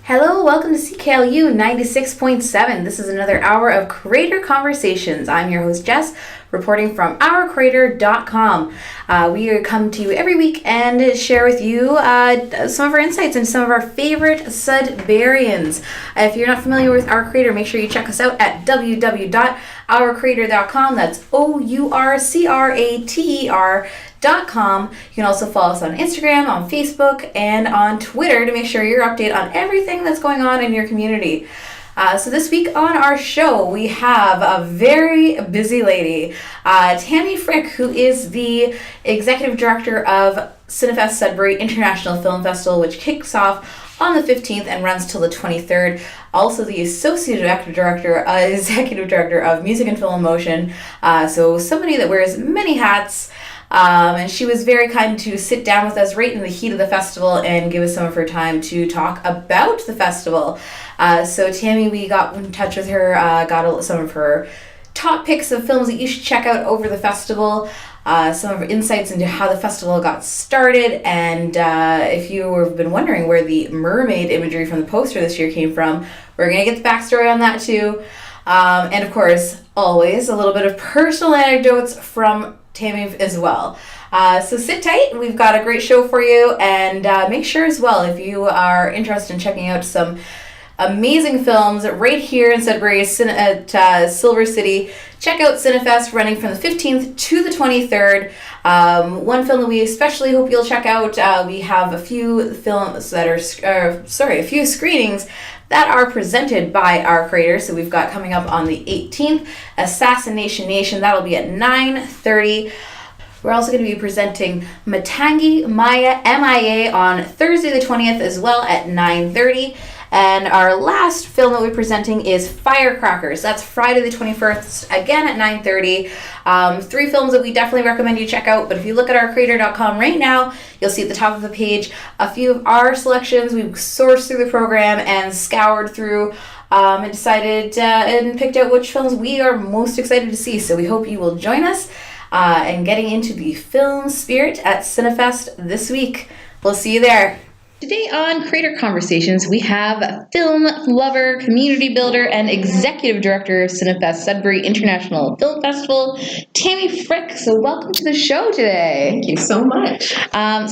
Hello, welcome to CKLU 96.7. This is another hour of Creator Conversations. I'm your host, Jess, reporting from ourcreator.com. We come to you every week and share with you some of our insights and some of our favorite Sudburyans. If you're not familiar with Our Creator, make sure you check us out at www.ourcreator.com. That's OURCRATER.com. You can also follow us on Instagram, on Facebook, and on Twitter to make sure you're updated on everything that's going on in your community. So this week on our show, we have a very busy lady, Tammy Frick, who is the Executive Director of Cinefest Sudbury International Film Festival, which kicks off on the 15th and runs till the 23rd. Also the Executive Director of Music and Film and Motion. So somebody that wears many hats. And she was very kind to sit down with us right in the heat of the festival and give us some of her time to talk about the festival. So Tammy, we got in touch with her, got some of her top picks of films that you should check out over the festival, some of her insights into how the festival got started, and if you have been wondering where the mermaid imagery from the poster this year came from, we're going to get the backstory on that too. And of course, always a little bit of personal anecdotes from Tammy as well. So sit tight. We've got a great show for you, and make sure as well, if you are interested in checking out some amazing films right here in Sudbury at Silver City, check out Cinefest, running from the 15th to the 23rd. One film that we especially hope you'll check out, we have a few films that are, a few screenings that are presented by Our Creator. So we've got coming up on the 18th, Assassination Nation. That'll be at 9:30. We're also going to be presenting Matangi Maya MIA on Thursday the 20th as well at 9:30. And our last film that we're presenting is Firecrackers. That's Friday the 21st, again at 9:30. 3 films that we definitely recommend you check out. But if you look at ourcreator.com right now, you'll see at the top of the page a few of our selections. We've sourced through the program and scoured through and decided and picked out which films we are most excited to see. So we hope you will join us in getting into the film spirit at Cinefest this week. We'll see you there. Today on Creator Conversations, we have film lover, community builder, and executive director of Cinefest Sudbury International Film Festival, Tammy Frick. So welcome to the show today. Thank you so much.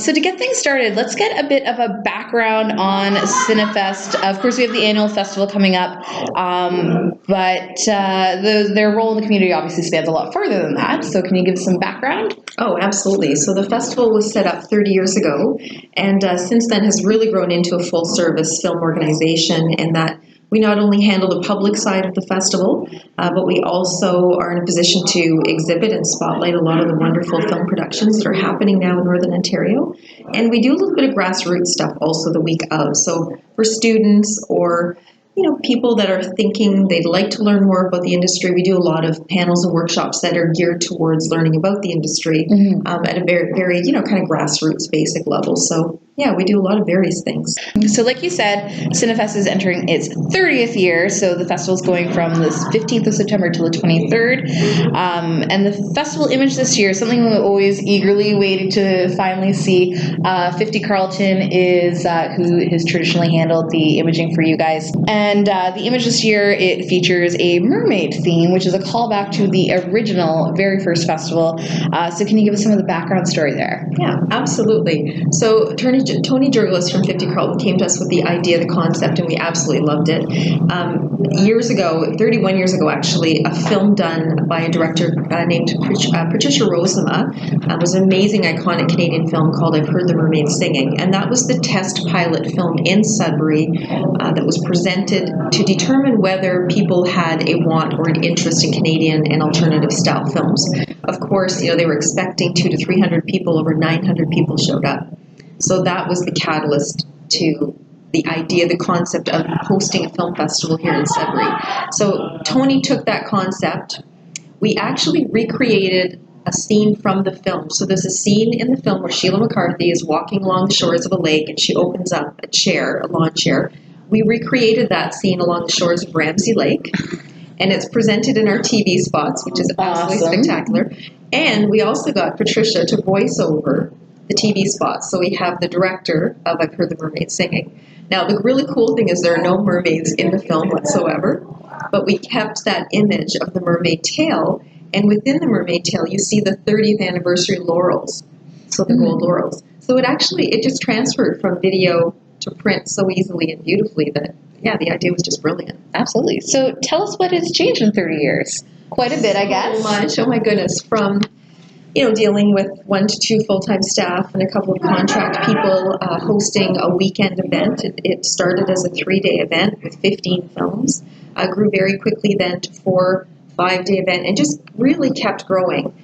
So to get things started, let's get a bit of a background on Cinefest. Of course, we have the annual festival coming up, but their role in the community obviously spans a lot further than that. So can you give us some background? Oh, absolutely. So the festival was set up 30 years ago, and since then has really grown into a full-service film organization, and that we not only handle the public side of the festival, but we also are in a position to exhibit and spotlight a lot of the wonderful film productions that are happening now in Northern Ontario. And we do a little bit of grassroots stuff also the week of. So for students or people that are thinking they'd like to learn more about the industry, we do a lot of panels and workshops that are geared towards learning about the industry at a very, very, kind of grassroots basic level. So yeah, we do a lot of various things. So like you said, Cinefest is entering its 30th year. So the festival is going from the 15th of September to the 23rd. And the festival image this year, something we always eagerly waited to finally see. 50 Carlton is who has traditionally handled the imaging for you guys. And the image this year, it features a mermaid theme, which is a callback to the original, very first festival. So can you give us some of the background story there? Yeah, absolutely. So Tony Jurgelis from 50 Carlton came to us with the idea, the concept, and we absolutely loved it. Years ago, 31 years ago actually, a film done by a director named Patricia Rosema was an amazing, iconic Canadian film called I've Heard the Mermaid Singing. And that was the test pilot film in Sudbury that was presented to determine whether people had a want or an interest in Canadian and alternative style films. Of course, they were expecting 200 to 300 people, over 900 people showed up. So that was the catalyst to the idea, the concept of hosting a film festival here in Sudbury. So Tony took that concept. We actually recreated a scene from the film. So there's a scene in the film where Sheila McCarthy is walking along the shores of a lake and she opens up a chair, a lawn chair. We recreated that scene along the shores of Ramsey Lake, and it's presented in our TV spots, which is absolutely spectacular. And we also got Patricia to voice over the TV spots. So we have the director of I've Heard the Mermaid Singing. Now, the really cool thing is there are no mermaids in the film whatsoever, but we kept that image of the mermaid tail, and within the mermaid tail, you see the 30th anniversary laurels, so the gold laurels. So it just transferred from video to print so easily and beautifully that, yeah, the idea was just brilliant. Absolutely. So tell us what has changed in 30 years. Quite a bit, I guess. So much. Oh my goodness. From dealing with 1 to 2 full-time staff and a couple of contract people hosting a weekend event. It started as a 3-day event with 15 films, grew very quickly then to 4, 5-day event, and just really kept growing.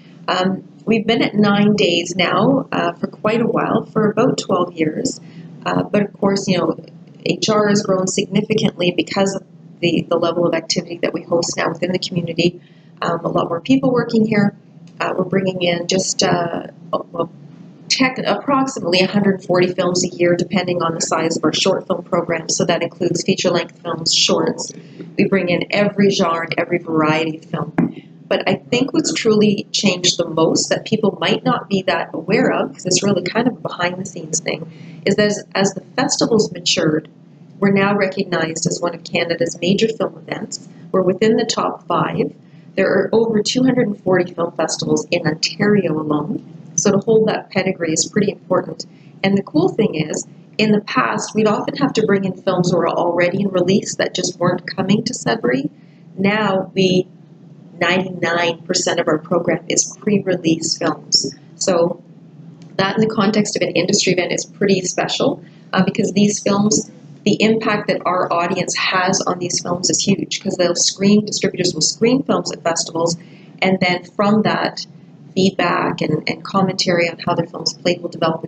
We've been at 9 days now for quite a while, for about 12 years. But of course, HR has grown significantly because of the level of activity that we host now within the community. A lot more people working here. We're bringing in just approximately 140 films a year, depending on the size of our short film program. So that includes feature-length films, shorts. We bring in every genre and every variety of film. But I think what's truly changed the most that people might not be that aware of, because it's really kind of a behind-the-scenes thing, is that as the festivals matured, we're now recognized as one of Canada's major film events. We're within the top 5. There are over 240 film festivals in Ontario alone, so to hold that pedigree is pretty important. And the cool thing is, in the past, we'd often have to bring in films that were already in release that just weren't coming to Sudbury. Now, 99% of our program is pre-release films. So that in the context of an industry event is pretty special because these films, the impact that our audience has on these films is huge because distributors will screen films at festivals, and then from that feedback and commentary on how their films played will develop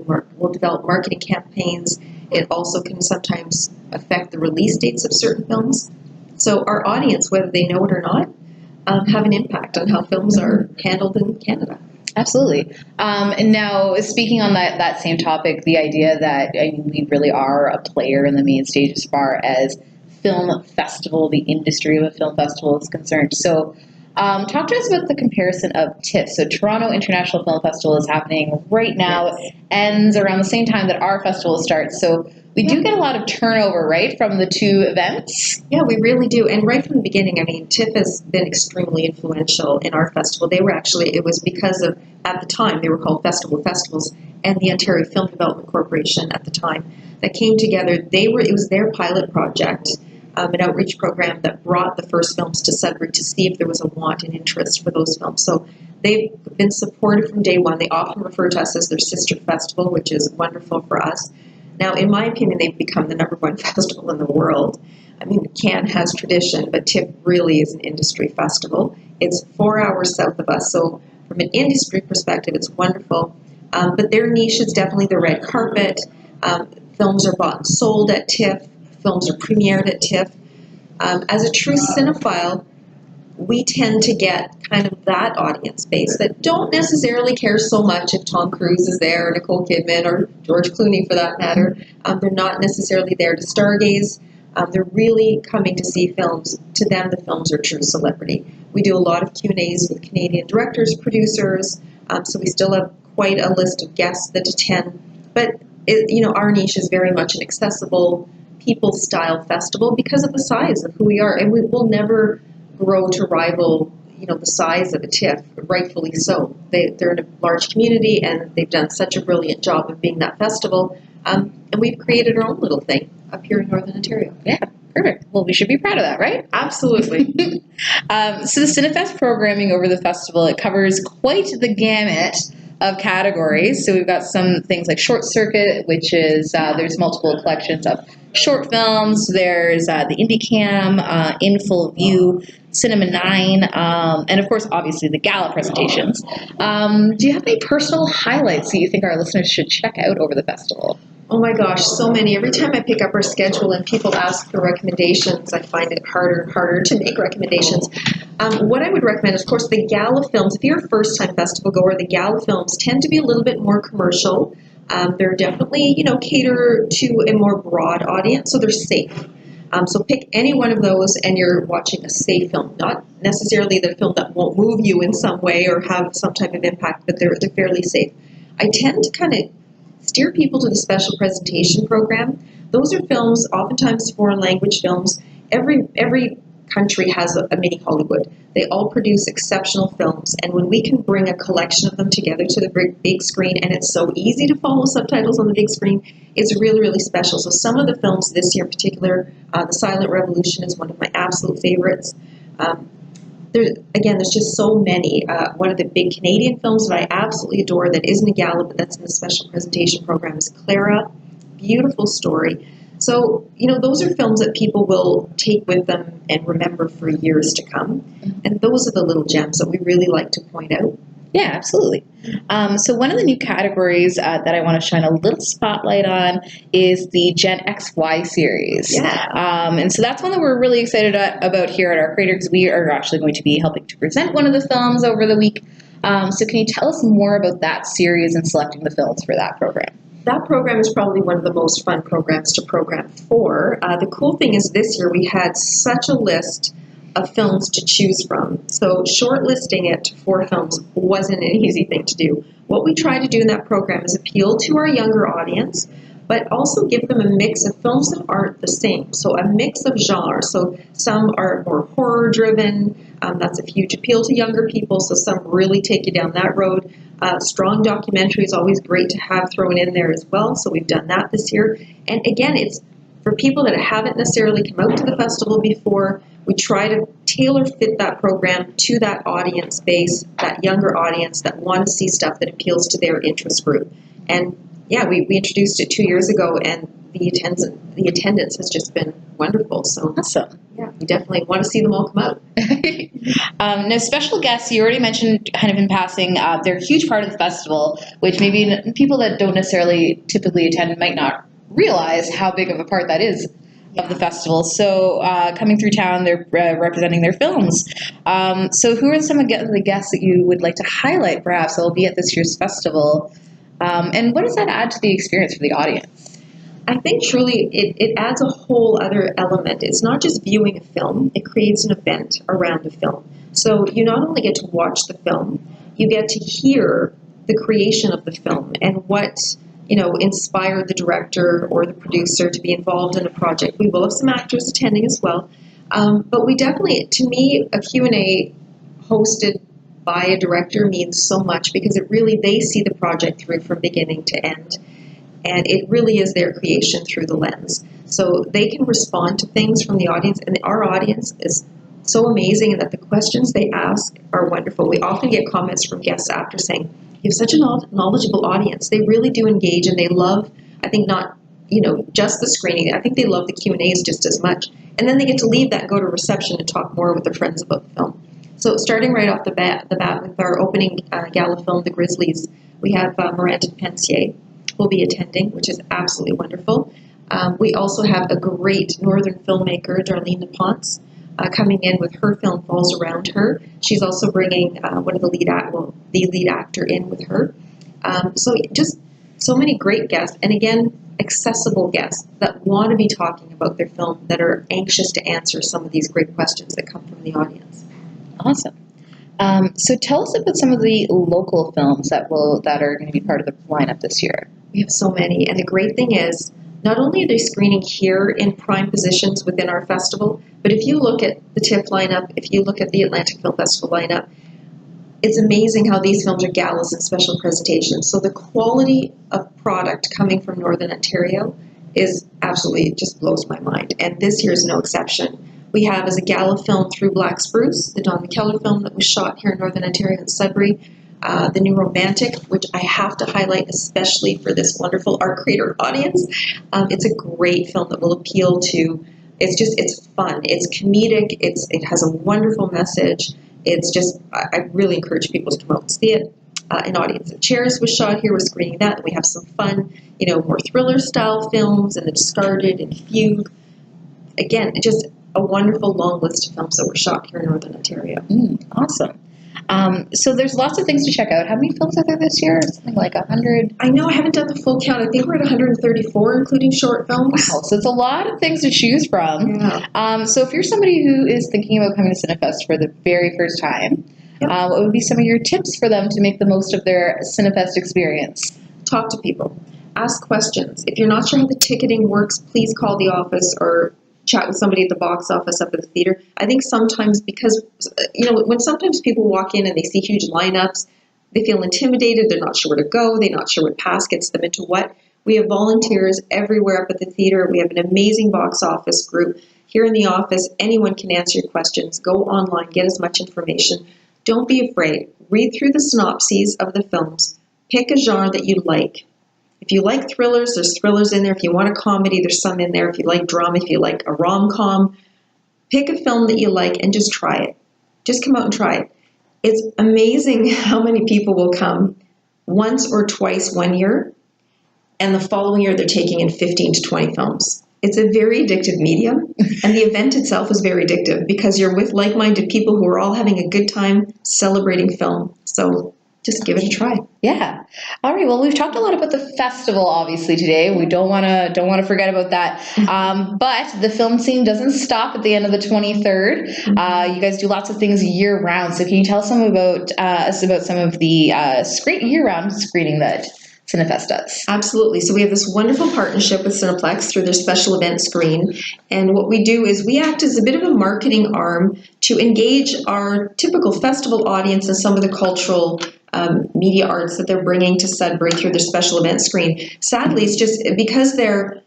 marketing campaigns. It also can sometimes affect the release dates of certain films. So our audience, whether they know it or not, have an impact on how films are handled in Canada. Absolutely. And now, speaking on that same topic, the idea that we really are a player in the main stage as far as film festival, the industry of a film festival is concerned. So talk to us about the comparison of TIFF. So Toronto International Film Festival is happening right now. Yes. It ends around the same time that our festival starts. So we do get a lot of turnover, right, from the two events? Yeah, we really do. And right from the beginning, TIFF has been extremely influential in our festival. It was because of, at the time, they were called Festival Festivals, and the Ontario Film Development Corporation at the time that came together. It was their pilot project, an outreach program that brought the first films to Sudbury to see if there was a want and interest for those films. So they've been supportive from day one. They often refer to us as their sister festival, which is wonderful for us. Now, in my opinion, they've become the #1 festival in the world. Cannes has tradition, but TIFF really is an industry festival. It's 4 hours south of us, so from an industry perspective, it's wonderful. But their niche is definitely the red carpet. Films are bought and sold at TIFF. Films are premiered at TIFF. As a true cinephile, we tend to get kind of that audience base that don't necessarily care so much if Tom Cruise is there, or Nicole Kidman, or George Clooney for that matter. They're not necessarily there to stargaze. They're really coming to see films. To them, the films are true celebrity. We do a lot of Q&As with Canadian directors, producers, so we still have quite a list of guests that attend. But our niche is very much an accessible, people-style festival because of the size of who we are, and we will never grow to rival, the size of a TIFF, rightfully so. They're in a large community, and they've done such a brilliant job of being that festival. And we've created our own little thing up here in Northern Ontario. Yeah, perfect. Well, we should be proud of that, right? Absolutely. So the Cinefest programming over the festival, it covers quite the gamut of categories. So we've got some things like Short Circuit, which is there's multiple collections of short films. There's the IndieCam, In Full View, Cinema 9, and of course, obviously, the gala presentations. Do you have any personal highlights that you think our listeners should check out over the festival? Oh my gosh, so many. Every time I pick up our schedule and people ask for recommendations, I find it harder and harder to make recommendations. What I would recommend is, of course, the gala films. If you're a first-time festival goer, the gala films tend to be a little bit more commercial. They're definitely, cater to a more broad audience, so they're safe. So pick any one of those and you're watching a safe film, not necessarily the film that won't move you in some way or have some type of impact, but they're fairly safe. I tend to kind of steer people to the special presentation program. Those are films, oftentimes foreign language films. Every country has a mini Hollywood. They all produce exceptional films, and when we can bring a collection of them together to the big screen, and it's so easy to follow subtitles on the big screen, it's really, really special. So some of the films this year in particular, The Silent Revolution is one of my absolute favorites. There's just so many. One of the big Canadian films that I absolutely adore that isn't a gala, but that's in the special presentation program is Clara. Beautiful story. So, those are films that people will take with them and remember for years to come. And those are the little gems that we really like to point out. Yeah, absolutely. So one of the new categories that I want to shine a little spotlight on is the Gen XY series. Yeah. And so that's one that we're really excited about here at our creator, because we are actually going to be helping to present one of the films over the week. So can you tell us more about that series and selecting the films for that program? That program is probably one of the most fun programs to program for. The cool thing is this year we had such a list of films to choose from. So shortlisting it to 4 films wasn't an easy thing to do. What we try to do in that program is appeal to our younger audience, but also give them a mix of films that aren't the same. So a mix of genres. So some are more horror driven. That's a huge appeal to younger people. So some really take you down that road. Strong documentary is always great to have thrown in there as well. So we've done that this year. And again, it's for people that haven't necessarily come out to the festival before. We try to tailor fit that program to that audience base, that younger audience that want to see stuff that appeals to their interest group. And yeah, we introduced it 2 years ago, and the attendance has just been wonderful. So awesome. Yeah, we definitely want to see them all come out. Now, special guests, you already mentioned kind of in passing, they're a huge part of the festival, which maybe people that don't necessarily typically attend might not realize how big of a part that is of the festival. So coming through town, they're representing their films. So who are some of the guests that you would like to highlight, perhaps, that will be at this year's festival? And what does that add to the experience for the audience? I think truly it adds a whole other element. It's not just viewing a film, it creates an event around the film. So you not only get to watch the film, you get to hear the creation of the film and what inspired the director or the producer to be involved in a project. We will have some actors attending as well. But we definitely, to me, a Q&A hosted by a director means so much because they see the project through from beginning to end. And it really is their creation through the lens. So they can respond to things from the audience, and our audience is so amazing in that the questions they ask are wonderful. We often get comments from guests after saying, you have such a knowledgeable audience. They really do engage, and they love, I think, not just the screening. I think they love the Q&As just as much. And then they get to leave that and go to reception and talk more with their friends about the film. So starting right off the bat with our opening gala film, The Grizzlies, we have Miranda Pensier will be attending, which is absolutely wonderful. We also have a great northern filmmaker, Darlene Ponce, coming in with her film Falls Around Her. She's also bringing one of the lead actor in with her. So just so many great guests, and again, accessible guests that want to be talking about their film, that are anxious to answer some of these great questions that come from the audience. Awesome. So tell us about some of the local films that are going to be part of the lineup this year. We have so many, and the great thing is, not only are they screening here in prime positions within our festival, but if you look at the TIFF lineup, if you look at the Atlantic Film Festival lineup, it's amazing how these films are galas and special presentations. So the quality of product coming from Northern Ontario is absolutely, just blows my mind. And this year is no exception. We have as a gala film Through Black Spruce, the Don McKellar film that was shot here in Northern Ontario in Sudbury. The New Romantic, which I have to highlight especially for this wonderful art creator audience. It's a great film that will appeal to, it's fun, it's comedic, it has a wonderful message. It's just, I really encourage people to come out and see it. An Audience of Chairs was shot here, we're screening that, and we have some fun, more thriller style films, and The Discarded and Fugue. Again, just a wonderful long list of films that were shot here in Northern Ontario. Awesome. So there's lots of things to check out. How many films are there this year? Something like 100? I know, I haven't done the full count. I think we're at 134, including short films. Wow, so it's a lot of things to choose from. Yeah. So if you're somebody who is thinking about coming to Cinefest for the very first time, what would be some of your tips for them to make the most of their Cinefest experience? Talk to people. ask questions. If you're not sure how the ticketing works, please call the office or chat with somebody at the box office up at the theater. I think sometimes because, when sometimes people walk in and they see huge lineups, they feel intimidated, they're not sure where to go, they're not sure what pass gets them into what. We have volunteers everywhere up at the theater. We have an amazing box office group. Here in the office, anyone can answer your questions. Go online, get as much information. Don't be afraid. Read through the synopses of the films. Pick a genre that you like. If you like thrillers, there's thrillers in there. If you want a comedy, there's some in there. If you like drama, if you like a rom-com, pick a film that you like and just try it. Just come out and try it. It's amazing how many people will come once or twice one year, and the following year they're taking in 15 to 20 films. It's a very addictive medium, and the event itself is very addictive because you're with like-minded people who are all having a good time celebrating film. So just give it a try. Yeah. All right. Well, we've talked a lot about the festival, obviously, today. We don't want to forget about that. But the film scene doesn't stop at the end of the 23rd. You guys do lots of things year round. So can you tell us some about some of the year-round screening that Cinefest does? Absolutely. So we have this wonderful partnership with Cineplex through their special event screen. And what we do is we act as a bit of a marketing arm to engage our typical festival audience and some of the cultural media arts that they're bringing to Sudbury through their special event screen. Sadly, it's just because they're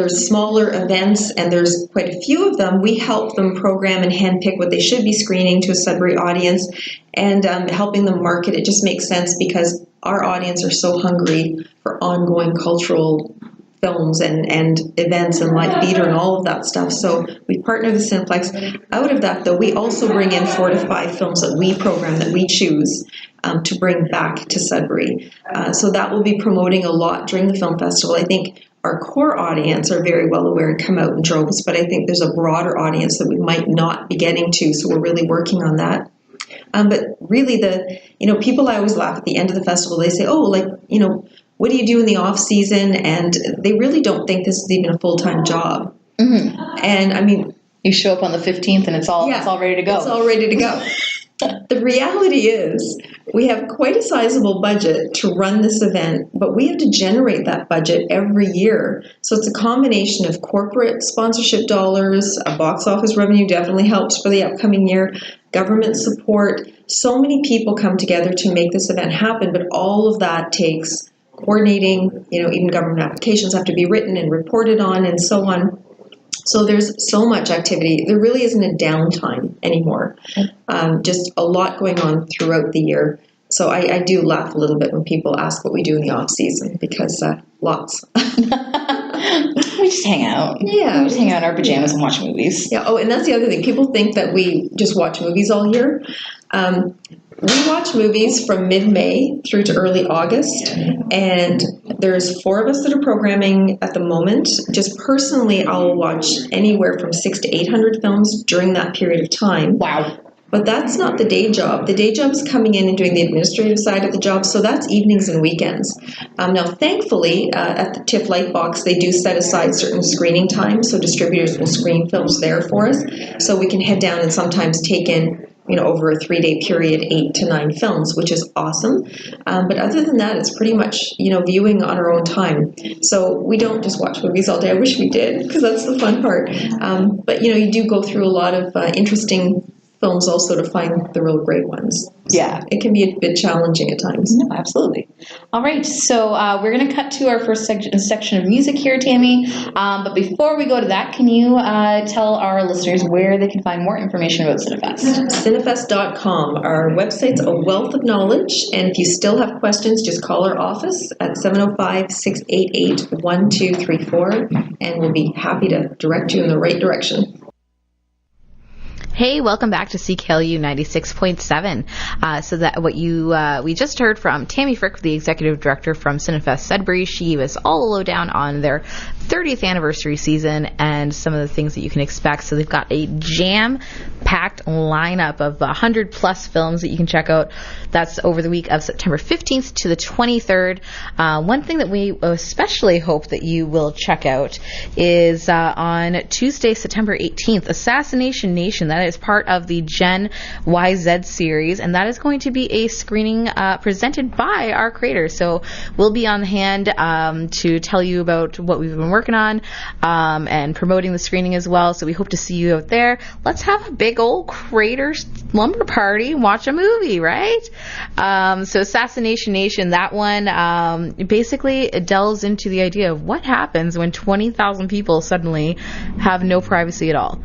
smaller events and there's quite a few of them, we help them program and handpick what they should be screening to a Sudbury audience and helping them market. It just makes sense because our audience are so hungry for ongoing cultural films and events and live theater and all of that stuff. So we partner with Cineplex. Out of that, though, we also bring in 4 to 5 films that we program, that we choose to bring back to Sudbury. So that will be promoting a lot during the film festival. I think our core audience are very well aware and come out in droves, but I think there's a broader audience that we might not be getting to, so we're really working on that. But really, people, I always laugh at the end of the festival. They say, what do you do in the off season? And they really don't think this is even a full-time job. Mm-hmm. And I mean, you show up on the 15th and it's all ready to go. It's all ready to go. The reality is we have quite a sizable budget to run this event, but we have to generate that budget every year. So it's a combination of corporate sponsorship dollars, a box office revenue definitely helps for the upcoming year, government support. So many people come together to make this event happen, but all of that takes coordinating. Even government applications have to be written and reported on and so on. So there's so much activity. There really isn't a downtime anymore. Just a lot going on throughout the year. So I do laugh a little bit when people ask what we do in the off season because lots. We just hang out. Yeah. We just hang out in our pajamas and watch movies. Yeah. Oh, and that's the other thing. People think that we just watch movies all year. We watch movies from mid-May through to early August, and there's 4 of us that are programming at the moment. Just personally, I'll watch anywhere from 600 to 800 films during that period of time. Wow. But that's not the day job. The day job is coming in and doing the administrative side of the job, so that's evenings and weekends. Now, thankfully, at the TIFF Lightbox, they do set aside certain screening times, so distributors will screen films there for us, so we can head down and sometimes take in over a 3-day period, 8 to 9 films, which is awesome. But other than that, it's pretty much, viewing on our own time. So we don't just watch movies all day. I wish we did, because that's the fun part. But, you do go through a lot of interesting films also to find the real great ones. So yeah. It can be a bit challenging at times. No, absolutely. All right. So we're going to cut to our first section of music here, Tammy. But before we go to that, can you tell our listeners where they can find more information about Cinefest? Cinefest.com. Our website's a wealth of knowledge. And if you still have questions, just call our office at 705-688-1234. And we'll be happy to direct you in the right direction. Hey, welcome back to CKLU 96.7. So that we just heard from Tammy Frick, the executive director from Cinefest Sudbury. She was all the lowdown on their 30th anniversary season and some of the things that you can expect. So they've got a jam-packed lineup of 100 plus films that you can check out. That's over the week of September 15th to the 23rd. One thing that we especially hope that you will check out is on Tuesday, September 18th, Assassination Nation. That is part of the Gen YZ series, and that is going to be a screening presented by our creator. So we'll be on hand to tell you about what we've been working on and promoting the screening as well. So we hope to see you out there. Let's have a big old creator slumber party and watch a movie, right? So Assassination Nation, that one basically it delves into the idea of what happens when 20,000 people suddenly have no privacy at all.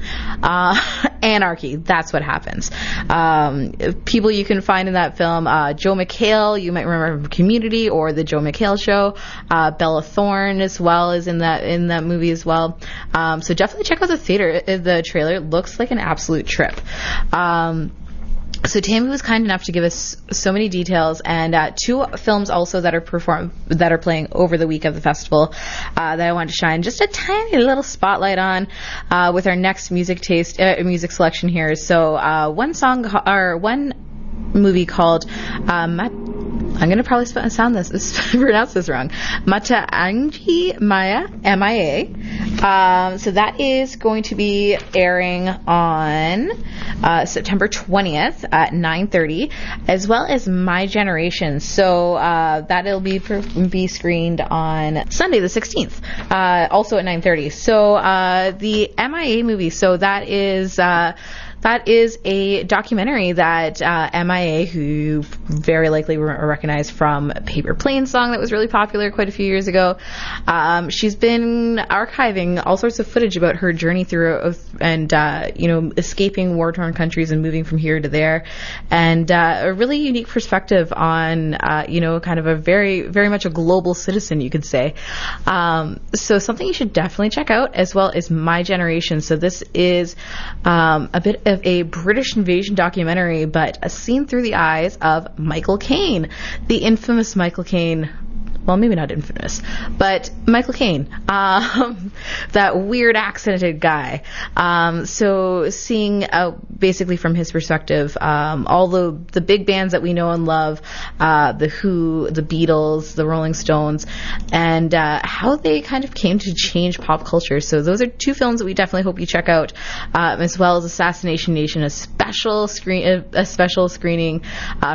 Anarchy, that's what happens. People you can find in that film, Joe McHale, you might remember from Community or The Joe McHale Show. Bella Thorne as well is in that movie as well. So definitely check out the trailer. It looks like an absolute trip. So Tammy was kind enough to give us so many details, and 2 films also that are playing over the week of the festival that I wanted to shine just a tiny little spotlight on with our next music selection here. So one movie called I'm going to probably pronounce this wrong. Mataangi Maya, MIA. So that is going to be airing on September 20th at 9:30, as well as My Generation. So that'll be screened on Sunday the 16th, also at 9:30. So the MIA movie, so that is a documentary that MIA, who very likely recognize from Paper Plane song that was really popular quite a few years ago, she's been archiving all sorts of footage about her journey through and escaping war-torn countries and moving from here to there, and a really unique perspective on kind of a very, very much a global citizen, you could say. So something you should definitely check out, as well as My Generation. So this is a bit of a British invasion documentary, but seen through the eyes of Michael Caine, the infamous Michael Caine. Well, maybe not infamous, but Michael Caine, that weird accented guy. So seeing basically from his perspective, all the big bands that we know and love, The Who, The Beatles, The Rolling Stones, and how they kind of came to change pop culture. So those are 2 films that we definitely hope you check out, as well as Assassination Nation, a special screening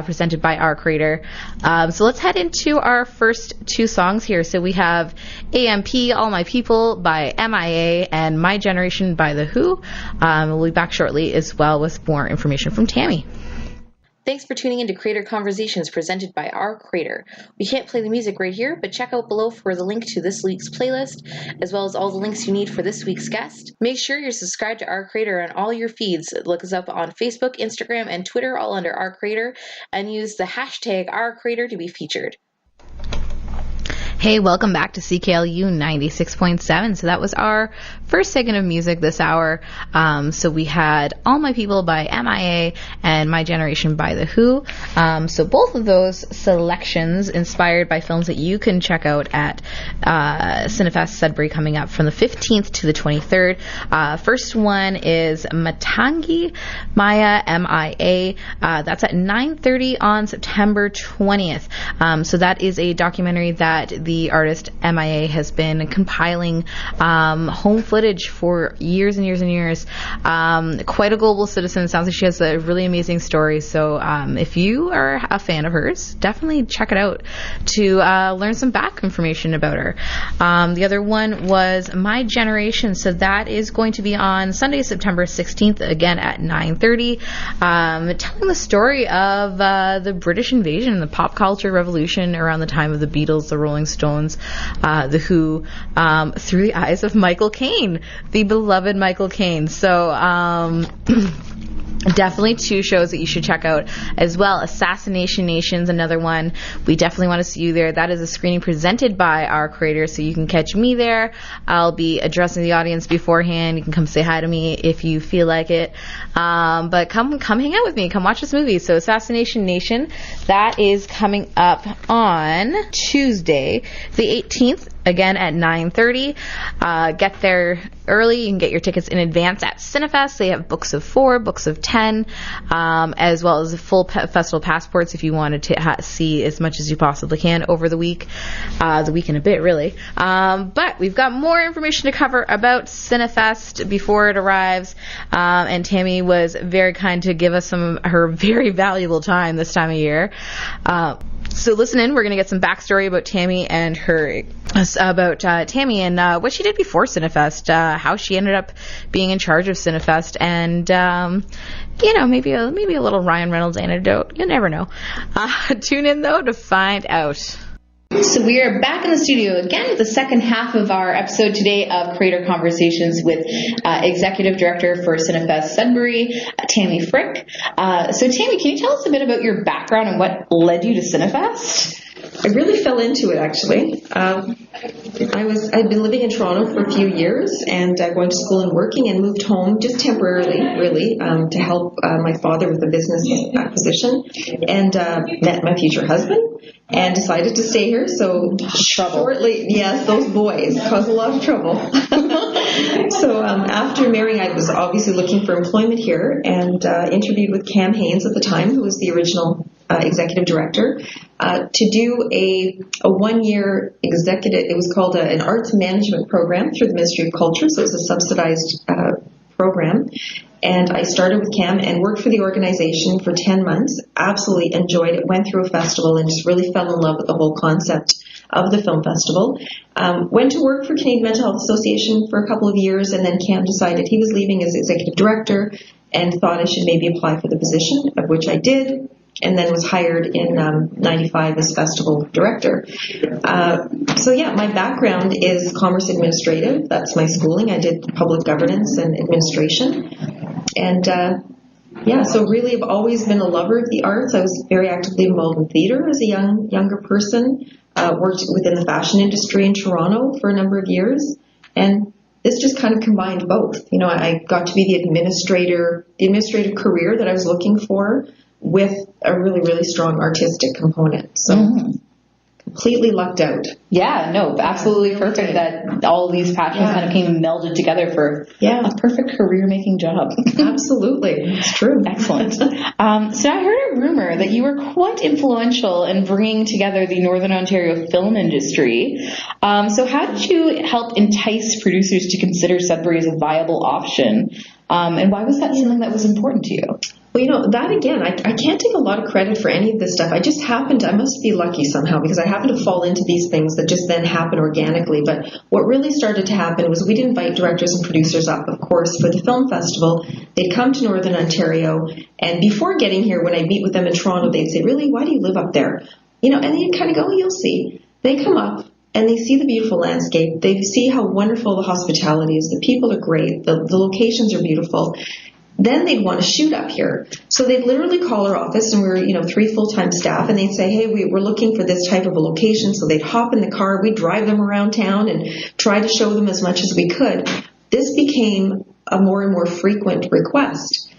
presented by our creator. So let's head into our first 2 songs here. So we have AMP, All My People by MIA, and My Generation by The Who. We'll be back shortly as well with more information from Tammy. Thanks for tuning in to Creator Conversations presented by our creator. We can't play the music right here, but check out below for the link to this week's playlist, as well as all the links you need for this week's guest. Make sure you're subscribed to our creator on all your feeds. Look us up on Facebook, Instagram, and Twitter, all under our creator, and use the hashtag our creator to be featured. Hey, welcome back to CKLU 96.7. So that was our first segment of music this hour. So we had All My People by MIA and My Generation by The Who. So both of those selections inspired by films that you can check out at Cinefest Sudbury coming up from the 15th to the 23rd. First one is Matangi Maya, MIA. That's at 9:30 on September 20th. So that is a documentary that the artist MIA has been compiling home footage for years and years and years. Quite a global citizen. Sounds like she has a really amazing story. So if you are a fan of hers, definitely check it out to learn some back information about her. The other one was My Generation. So that is going to be on Sunday, September 16th, again at 9:30, telling the story of the British invasion and the pop culture revolution around the time of the Beatles, the Rolling Stones, The Who, through the eyes of Michael Caine, the beloved Michael Caine. So definitely 2 shows that you should check out as well. Assassination Nation's another one. We definitely want to see you there. That is a screening presented by our creator, so you can catch me there. I'll be addressing the audience beforehand. You can come say hi to me if you feel like it. But come hang out with me. Come watch this movie. So Assassination Nation, that is coming up on Tuesday, the 18th again at 9:30. Get there early. You can get your tickets in advance at Cinefest. They have books of 4, books of 10, as well as full festival passports if you wanted to see as much as you possibly can over the week and a bit, really. But we've got more information to cover about Cinefest before it arrives, and Tammy was very kind to give us some of her very valuable time this time of year. So listen in. We're going to get some backstory about Tammy and what she did before Cinefest, how she ended up being in charge of Cinefest, and maybe a little Ryan Reynolds anecdote. You never know. Tune in though to find out. So we are back in the studio again with the second half of our episode today of Creator Conversations with Executive Director for Cinefest Sudbury, Tammy Frick. So Tammy, can you tell us a bit about your background and what led you to Cinefest? I really fell into it, actually. I'd been living in Toronto for a few years and going to school and working, and moved home just temporarily, really, to help my father with a business acquisition, and met my future husband and decided to stay here. So shortly, yes, those boys cause a lot of trouble. So after marrying, I was obviously looking for employment here, and interviewed with Cam Haynes at the time, who was the original executive director, to do a 1-year executive, it was called an arts management program through the Ministry of Culture, so it was a subsidized program. And I started with Cam and worked for the organization for 10 months, absolutely enjoyed it, went through a festival and just really fell in love with the whole concept of the film festival. Went to work for Canadian Mental Health Association for a couple of years, and then Cam decided he was leaving as executive director and thought I should maybe apply for the position, of which I did, and then was hired in 95 as festival director. So yeah, my background is commerce administrative. That's my schooling. I did public governance and administration. And so really I've always been a lover of the arts. I was very actively involved in theater as a younger person. Worked within the fashion industry in Toronto for a number of years. And this just kind of combined both. I got to be the administrative career that I was looking for, with a really, really strong artistic component. So completely lucked out. Yeah, no, absolutely perfect that all of these passions kind of came and melded together for a perfect career-making job. Absolutely. It's true. Excellent. So I heard a rumor that you were quite influential in bringing together the Northern Ontario film industry. So how did you help entice producers to consider Sudbury as a viable option? And why was that something that was important to you? Well, that again, I can't take a lot of credit for any of this stuff. I must be lucky somehow, because I happen to fall into these things that just then happen organically. But what really started to happen was we'd invite directors and producers up, of course, for the film festival. They'd come to Northern Ontario, and before getting here, when I meet with them in Toronto, they'd say, "Really, why do you live up there?" And they'd kind of go, "Oh, you'll see." They come up, and they see the beautiful landscape. They see how wonderful the hospitality is. The people are great. The locations are beautiful. Then they'd want to shoot up here. So they'd literally call our office, and we were, 3 full-time staff, and they'd say, "Hey, we're looking for this type of a location." So they'd hop in the car, we'd drive them around town and try to show them as much as we could. This became a more and more frequent request.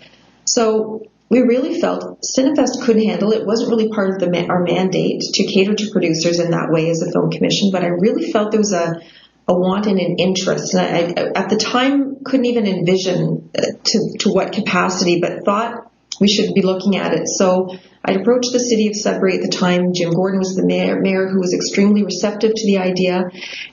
So we really felt Cinefest couldn't handle it. It wasn't really part of our mandate to cater to producers in that way as a film commission, but I really felt there was a want and an interest. And I at the time couldn't even envision to what capacity, but thought we should be looking at it. So I'd approached the city of Sudbury at the time. Jim Gordon was the mayor, who was extremely receptive to the idea.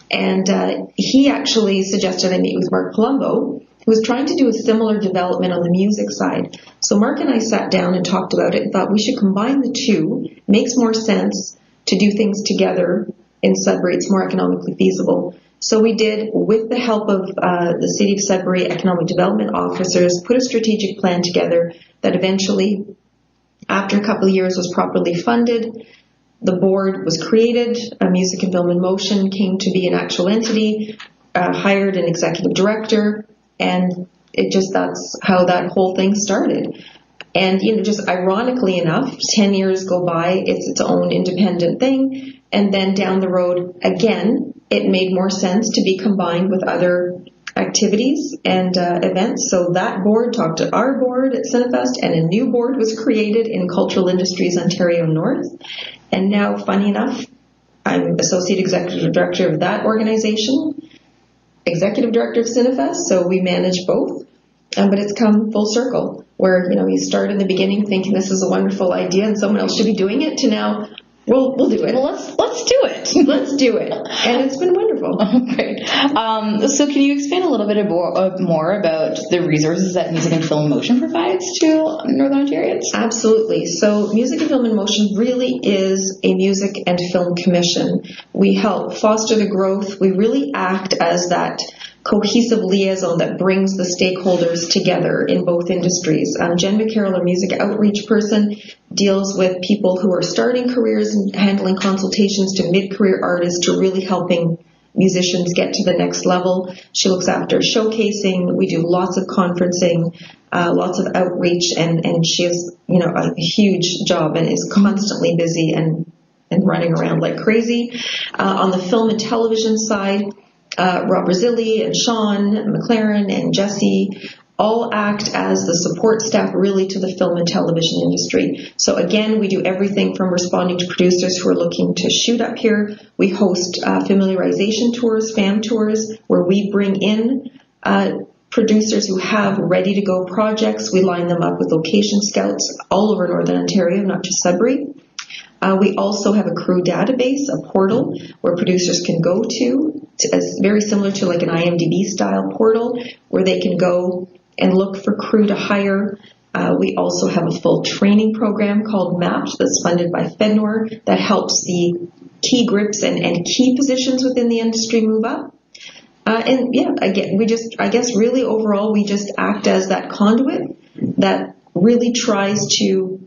And he actually suggested I meet with Mark Palumbo, who was trying to do a similar development on the music side. So Mark and I sat down and talked about it and thought we should combine the two. It makes more sense to do things together in Sudbury. It's more economically feasible. So we did, with the help of the City of Sudbury economic development officers, put a strategic plan together that eventually, after a couple of years, was properly funded. The board was created, Music and Film in Motion came to be an actual entity, hired an executive director, and that's how that whole thing started. And, just ironically enough, 10 years go by, it's its own independent thing, and then down the road, again, it made more sense to be combined with other activities and events. So that board talked to our board at Cinefest, and a new board was created in Cultural Industries Ontario North. And now, funny enough, I'm associate executive director of that organization, executive director of Cinefest, so we manage both. But it's come full circle, where you start in the beginning thinking this is a wonderful idea and someone else should be doing it, to now we'll do it. Well, let's do it. Let's do it, and it's been wonderful. Oh, great. So can you expand a little bit more about the resources that Music and Film in Motion provides to Northern Ontarians? Absolutely. So Music and Film in Motion really is a music and film commission. We help foster the growth. We really act as that cohesive liaison that brings the stakeholders together in both industries. Jen McCarroll, our music outreach person, deals with people who are starting careers and handling consultations to mid-career artists, to really helping musicians get to the next level. She looks after showcasing. We do lots of conferencing, lots of outreach, and she has a huge job and is constantly busy and running around like crazy. On the film and television side, Rob Brazili and Sean McLaren and Jesse all act as the support staff really to the film and television industry. So again, we do everything from responding to producers who are looking to shoot up here. We host familiarization tours, fam tours, where we bring in producers who have ready-to-go projects. We line them up with location scouts all over Northern Ontario, not just Sudbury. We also have a crew database, a portal where producers can go to, very similar to like an IMDb style portal, where they can go and look for crew to hire. We also have a full training program called MAPT that's funded by FedNor that helps the key grips and key positions within the industry move up. And yeah, I guess really overall, we just act as that conduit that really tries to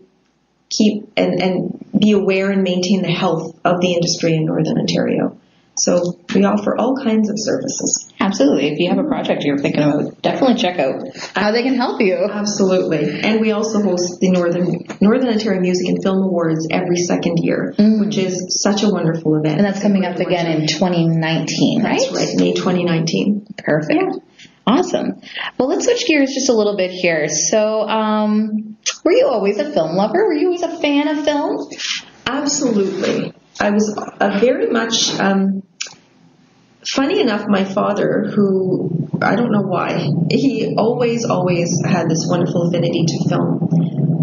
keep and be aware and maintain the health of the industry in Northern Ontario. So we offer all kinds of services. Absolutely. If you have a project you're thinking about, definitely check out how they can help you. Absolutely. And we also host the Northern Ontario Music and Film Awards every second year, which is such a wonderful event. And that's coming up again in 2019, right? That's right, May 2019. Perfect. Yeah. Awesome. Well, let's switch gears just a little bit here. So, were you always a film lover? Were you always a fan of film? Absolutely. I was very much, funny enough, my father, who, I don't know why, he always had this wonderful affinity to film,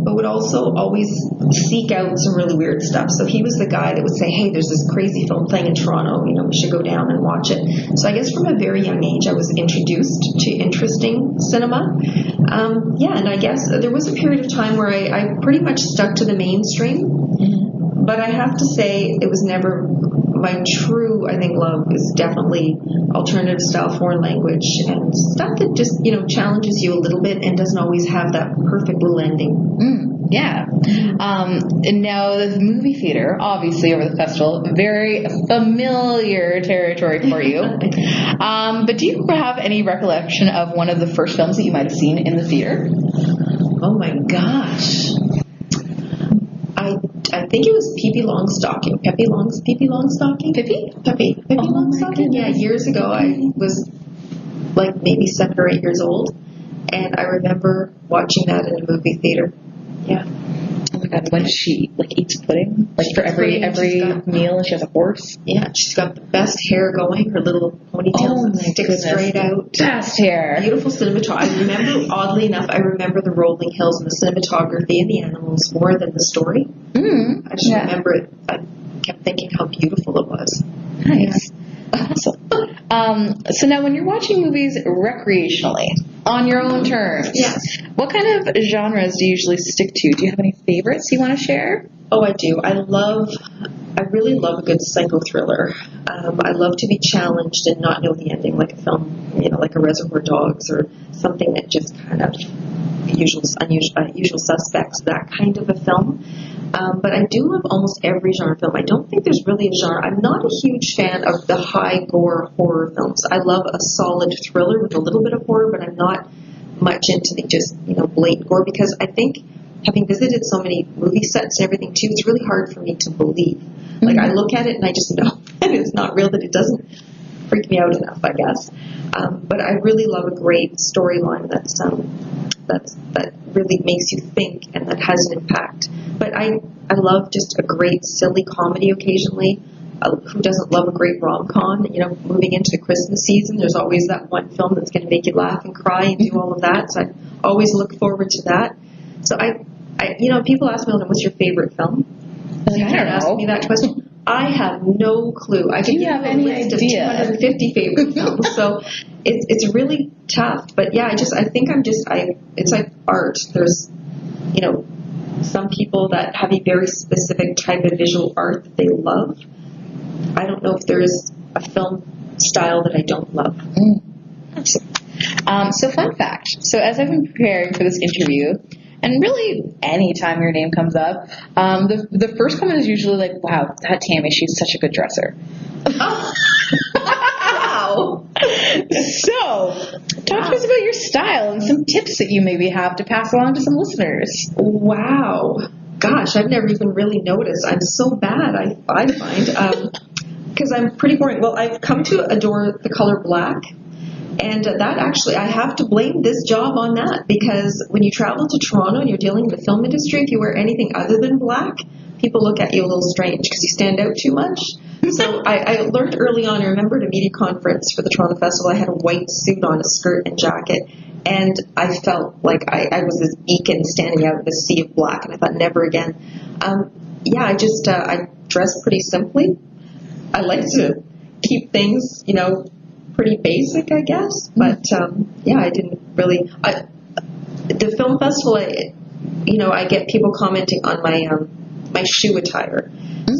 but would also always seek out some really weird stuff. So he was the guy that would say, hey, there's this crazy film playing in Toronto, we should go down and watch it. So I guess from a very young age, I was introduced to interesting cinema. And I guess there was a period of time where I pretty much stuck to the mainstream. But I have to say, it was never my true, I think, love is definitely alternative style foreign language and stuff that just, challenges you a little bit and doesn't always have that perfect little ending. Yeah. And now the movie theater, obviously over the festival, very familiar territory for you. But do you have any recollection of one of the first films that you might have seen in the theater? Oh my gosh. I think it was Pippi Longstocking. Pippi Longstocking? Pippi Longstocking? Yeah, years ago I was like maybe 7 or 8 years old, and I remember watching that in a movie theater. Yeah. Oh my God, when she eats pudding, for every meal, she has a horse. Yeah, she's got the best hair going. Her little ponytail sticks straight out. Best hair. Beautiful cinematography. I remember, oddly enough, the rolling hills and the cinematography and the animals more than the story. I just remember it. I kept thinking how beautiful it was. Nice. Yeah. Awesome. So now when you're watching movies recreationally, on your own terms, what kind of genres do you usually stick to? Do you have any favorites you want to share? Oh, I do. I really love a good psycho thriller. I love to be challenged and not know the ending, like a film, like a Reservoir Dogs or something that just kind of usual suspects, that kind of a film. But I do love almost every genre film. I don't think there's really a genre. I'm not a huge fan of the high gore horror films. I love a solid thriller with a little bit of horror, but I'm not much into the just, blatant gore, because I think, having visited so many movie sets and everything too, it's really hard for me to believe. Like, I look at it and I just know that it's not real, that it doesn't freak me out enough, I guess. But I really love a great storyline that really makes you think and that has an impact. But I love just a great silly comedy occasionally. who doesn't love a great rom-com? You know, moving into the Christmas season, there's always that one film that's going to make you laugh and cry and do all of that. So I always look forward to that. So I you know, people ask me, what's your favorite film? I don't Ask know. me that question. I have no clue. I can give you a list of 250 favorite films. So it's really tough. But yeah, I think it's like art. There's, you know, some people that have a very specific type of visual art that they love. I don't know if there's a film style that I don't love. So fun fact. So as I've been preparing for this interview, and really any time your name comes up, the first comment is usually like, wow, that Tammy, she's such a good dresser. Wow. So, talk to us about your style and some tips that you maybe have to pass along to some listeners. Wow. Gosh, I've never even really noticed. I'm so bad, I find. Because I'm pretty boring. Well, I've come to adore the color black. And that actually, I have to blame this job on that, because when you travel to Toronto and you're dealing in the film industry, if you wear anything other than black, people look at you a little strange because you stand out too much. So I learned early on. I remember at a media conference for the Toronto Festival, I had a white suit on, a skirt and jacket, and I felt like I was this beacon standing out in the sea of black, and I thought, never again. Yeah, I dress pretty simply. I like to keep things, you know, pretty basic, I guess. But yeah, I didn't really. The film festival, you know, I get people commenting on my my shoe attire,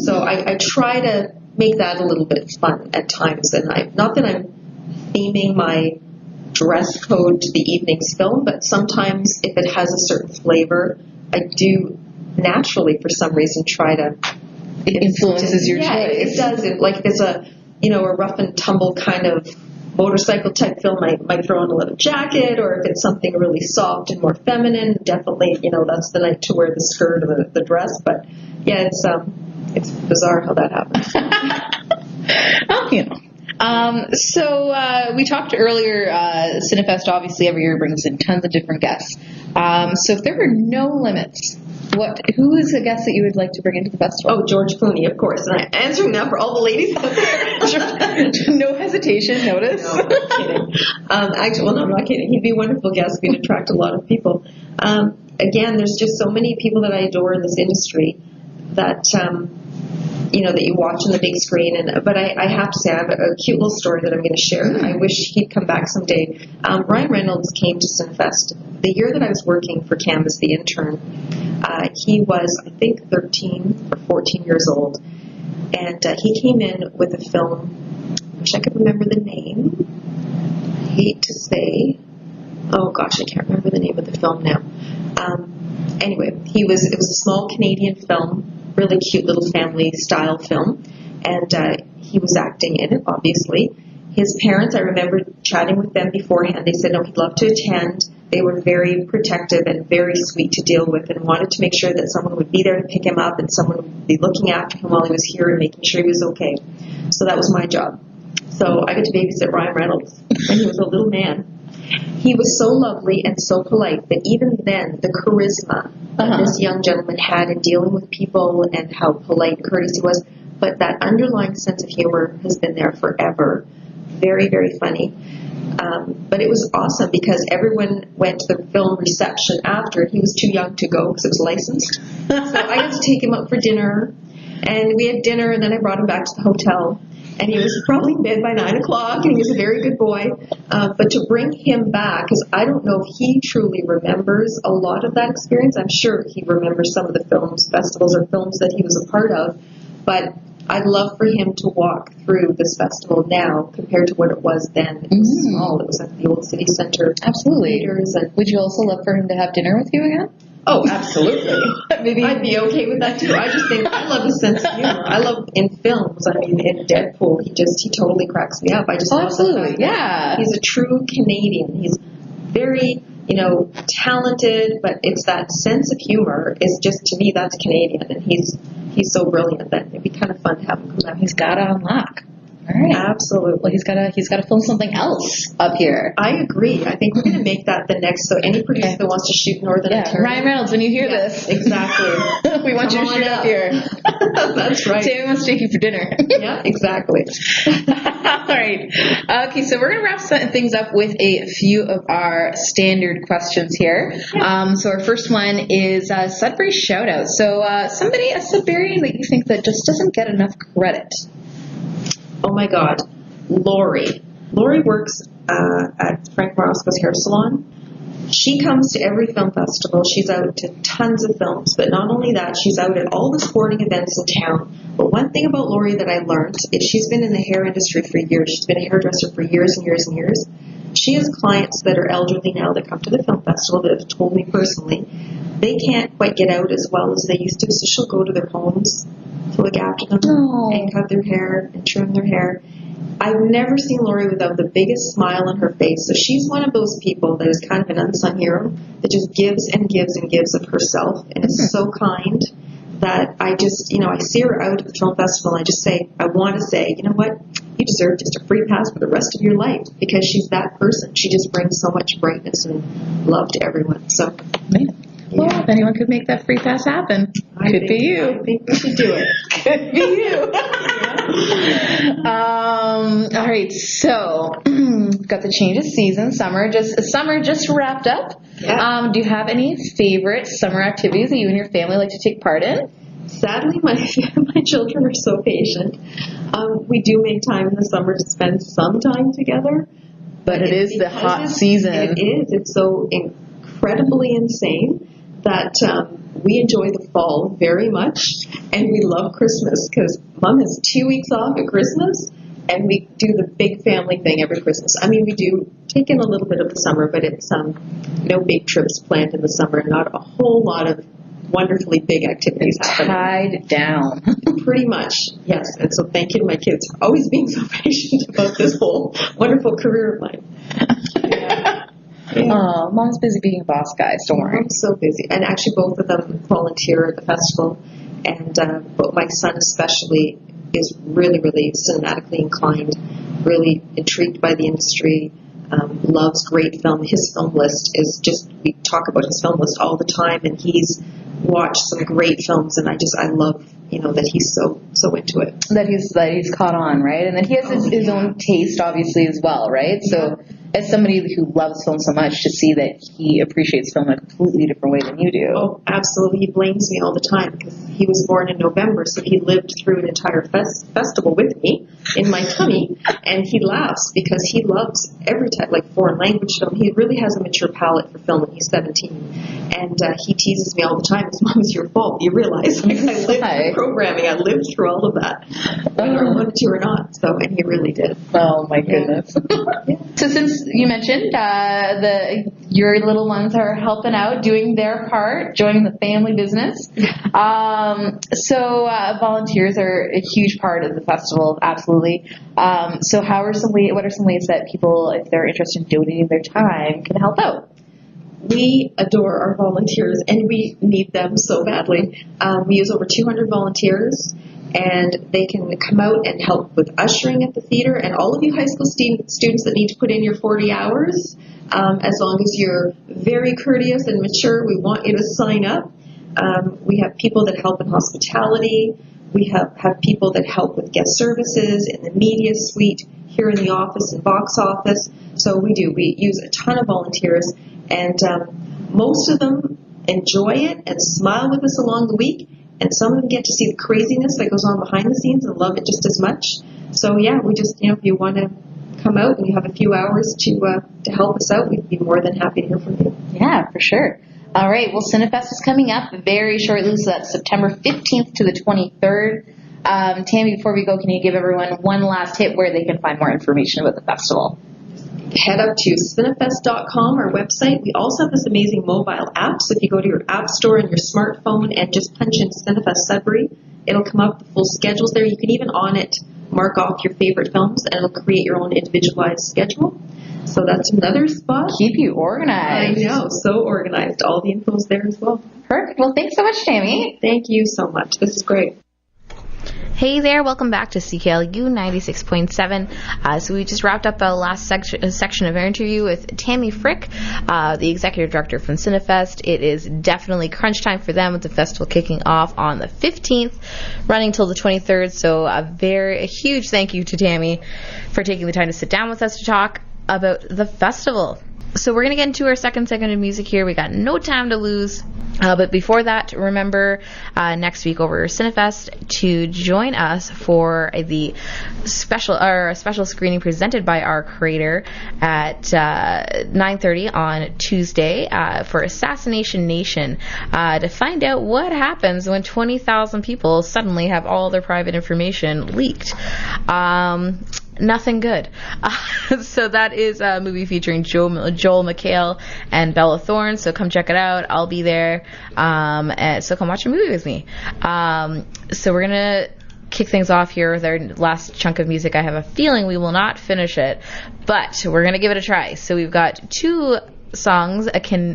so I try to make that a little bit fun at times. And not that I'm theming my dress code to the evening's film, but sometimes if it has a certain flavor, I do naturally, for some reason, try to. It influences your choice. It does. Like if it's a, you know, a rough and tumble kind of motorcycle type film, I might throw on a leather jacket, or if it's something really soft and more feminine, definitely, you know, that's the night to wear the skirt or the dress. But yeah, it's bizarre how that happens. Oh, you know. So we talked earlier, Cinefest obviously every year brings in tons of different guests. So if there were no limits, who is a guest that you would like to bring into the festival? Oh, George Clooney, of course. And I'm answering that for all the ladies out there. No hesitation, notice. No, I'm kidding. Actually, well, no, I'm not kidding. He'd be a wonderful guest. He'd attract a lot of people. Again, there's just so many people that I adore in this industry that, you know, that you watch on the big screen. But I have to say, I have a cute little story that I'm going to share. I wish he'd come back someday. Ryan Reynolds came to Cinefest the year that I was working for Canvas, the intern. He was, I think, 13 or 14 years old. And he came in with a film. I wish I could remember the name. I hate to say. Oh, gosh, I can't remember the name of the film now. Anyway, it was a small Canadian film, really cute little family style film, and he was acting in it, obviously. His parents, I remember chatting with them beforehand. They said, no, he'd love to attend. They were very protective and very sweet to deal with, and wanted to make sure that someone would be there to pick him up and someone would be looking after him while he was here and making sure he was okay. So that was my job. So I got to babysit Ryan Reynolds when he was a little man. He was so lovely and so polite, but even then, the charisma that this young gentleman had in dealing with people and how polite and courteous he was, but that underlying sense of humor has been there forever. Very, very funny. But it was awesome because everyone went to the film reception after. He was too young to go because it was licensed. So I got to take him up for dinner, and we had dinner, and then I brought him back to the hotel. And he was probably in bed by 9 o'clock, and he was a very good boy. But to bring him back, because I don't know if he truly remembers a lot of that experience. I'm sure he remembers some of the festivals or films that he was a part of. But I'd love for him to walk through this festival now compared to what it was then. It was small. It was at the old city center. Absolutely. And would you also love for him to have dinner with you again? Oh, absolutely. Maybe I'd be okay with that too. I just think I love his sense of humor. I love in films. I mean, in Deadpool, he totally cracks me up. I just love absolutely, the fact that he's a true Canadian. He's very, you know, talented, but it's that sense of humor is just, to me, that's Canadian, and he's so brilliant that it'd be kind of fun to have him come back. He's got it on lock. All right. Absolutely. Well, he's gotta film something else up here. I agree. I think we're going to make that the next. So any producer that wants to shoot Northern Ontario. Ryan Reynolds, when you hear this, exactly. we want you to shoot up here. That's right. Tammy wants to take you for dinner. Yeah, exactly. All right. Okay, so we're going to wrap things up with a few of our standard questions here. So our first one is Sudbury shout out. So a Sudburyan that you think that just doesn't get enough credit. Oh my God, Lori. Lori works at Frank Morosco's hair salon. She comes to every film festival. She's out to tons of films, but not only that, she's out at all the sporting events in town. But one thing about Lori that I learned is she's been in the hair industry for years. She's been a hairdresser for years and years and years. She has clients that are elderly now that come to the film festival that have told me personally they can't quite get out as well as they used to, so she'll go to their homes to look after them and cut their hair and trim their hair. I've never seen Lori without the biggest smile on her face. So she's one of those people that is kind of an unsung hero that just gives and gives and gives of herself and is so kind that I just, I see her out at the film festival and I want to say, you know what? You deserve just a free pass for the rest of your life because she's that person. She just brings so much brightness and love to everyone. So, well, if anyone could make that free pass happen, could be you. I think we should do it. Could be you. All right, so we've got the change of season. Summer just wrapped up. Yeah. Do you have any favorite summer activities that you and your family like to take part in? Sadly, my children are so patient. We do make time in the summer to spend some time together. But it is the hot season. It is. It's so incredibly insane that we enjoy the fall very much, and we love Christmas because Mom has 2 weeks off at Christmas, and we do the big family thing every Christmas. I mean, we do take in a little bit of the summer, but it's no big trips planned in the summer, not a whole lot of wonderfully big activities happening. Tied down. Pretty much, yes. And so thank you to my kids for always being so patient about this whole wonderful career of mine. Yeah. Oh, Mom's busy being a boss, guys. Don't worry. I'm so busy. And actually, both of them volunteer at the festival. And but my son especially is really, really cinematically inclined, really intrigued by the industry, loves great film. His film list is just, we talk about his film list all the time, and he's watched some great films, and I love, that he's so into it. That he's caught on, right? And then he has his own taste, obviously, as well, right? So as somebody who loves film so much, to see that he appreciates film in a completely different way than you do. Oh, absolutely. He blames me all the time because he was born in November, so he lived through an entire festival with me in my tummy, and he laughs because he loves every type, like foreign language film. He really has a mature palate for film, and he's 17. And he teases me all the time, "Mom, it's your fault. You realize I lived through programming. I lived through all of that, whether I wanted to or not." So, and he really did. Oh my goodness. Yeah. So since you mentioned your little ones are helping out, doing their part, joining the family business. So volunteers are a huge part of the festival, absolutely. So what are some ways that people, if they're interested in donating their time, can help out? We adore our volunteers, and we need them so badly. We use over 200 volunteers, and they can come out and help with ushering at the theater. And all of you high school students that need to put in your 40 hours, as long as you're very courteous and mature, we want you to sign up. We have people that help in hospitality. We have people that help with guest services in the media suite, here in the office and box office. So we use a ton of volunteers. And most of them enjoy it and smile with us along the week. And some of them get to see the craziness that goes on behind the scenes and love it just as much. So, yeah, we just, if you want to come out and you have a few hours to help us out, we'd be more than happy to hear from you. Yeah, for sure. All right. Well, Cinefest is coming up very shortly. So that's September 15th to the 23rd. Tammy, before we go, can you give everyone one last tip where they can find more information about the festival? Head up to cinefest.com, our website. We also have this amazing mobile app. So if you go to your app store on your smartphone and just punch in Cinefest Sudbury, it'll come up, the full schedules there. You can even on it mark off your favorite films, and it'll create your own individualized schedule. So that's another spot. Keep you organized. I know, so organized. All the info's there as well. Perfect. Well, thanks so much, Tammy. Thank you so much. This is great. Hey there, welcome back to CKLU 96.7. So we just wrapped up a last section of our interview with Tammy Frick, the executive director from Cinefest. It is definitely crunch time for them with the festival kicking off on the 15th, running till the 23rd. So a huge thank you to Tammy for taking the time to sit down with us to talk about the festival. So we're going to get into our second segment of music here. We got no time to lose. But before that, remember next week over Cinefest to join us for the special screening presented by our creator at 9:30 on Tuesday for Assassination Nation to find out what happens when 20,000 people suddenly have all their private information leaked. Nothing good. So that is a movie featuring Joel McHale and Bella Thorne. So come check it out. I'll be there. So come watch a movie with me. So we're going to kick things off here with our last chunk of music. I have a feeling we will not finish it, but we're going to give it a try. So we've got two songs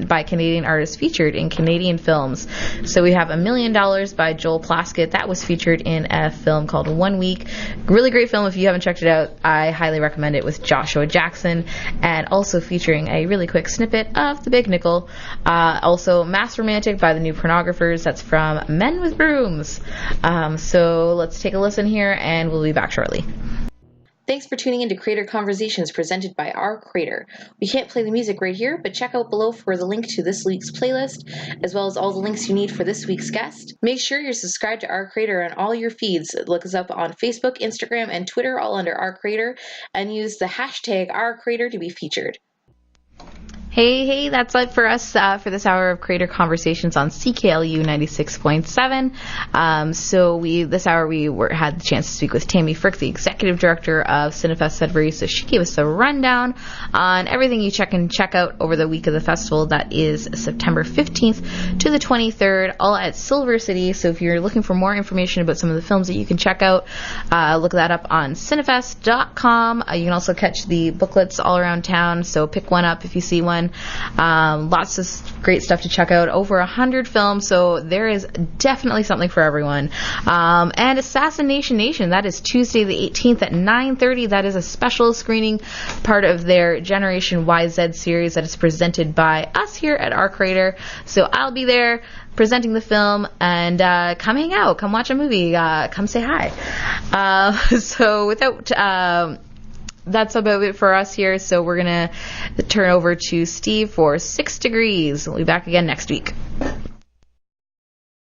by Canadian artists featured in Canadian films. So we have $1 Million by Joel Plaskett. That was featured in a film called 1 Week. Really great film. If you haven't checked it out, I highly recommend it, with Joshua Jackson, and also featuring a really quick snippet of The Big Nickel. Also Mass Romantic by the New Pornographers. That's from Men with Brooms. So let's take a listen here, and we'll be back shortly. Thanks for tuning in to Creator Conversations presented by Our Creator. We can't play the music right here, but check out below for the link to this week's playlist, as well as all the links you need for this week's guest. Make sure you're subscribed to Our Creator on all your feeds. Look us up on Facebook, Instagram, and Twitter, all under Our Creator, and use the hashtag Our Creator to be featured. Hey, that's it for us for this hour of Creator Conversations on CKLU 96.7. So this hour we had the chance to speak with Tammy Frick, the executive director of Cinefest Sudbury. So she gave us a rundown on everything you check out over the week of the festival. That is September 15th to the 23rd, all at Silver City. So if you're looking for more information about some of the films that you can check out, look that up on cinefest.com. You can also catch the booklets all around town, so pick one up if you see one. Lots of great stuff to check out. Over 100 films, so there is definitely something for everyone. And Assassination Nation, that is Tuesday the 18th at 9:30. That is a special screening, part of their Generation YZ series that is presented by us here at Our Creator. So I'll be there presenting the film, and come hang out, come watch a movie, come say hi. So without that's about it for us here. So we're going to turn over to Steve for 6 Degrees. We'll be back again next week.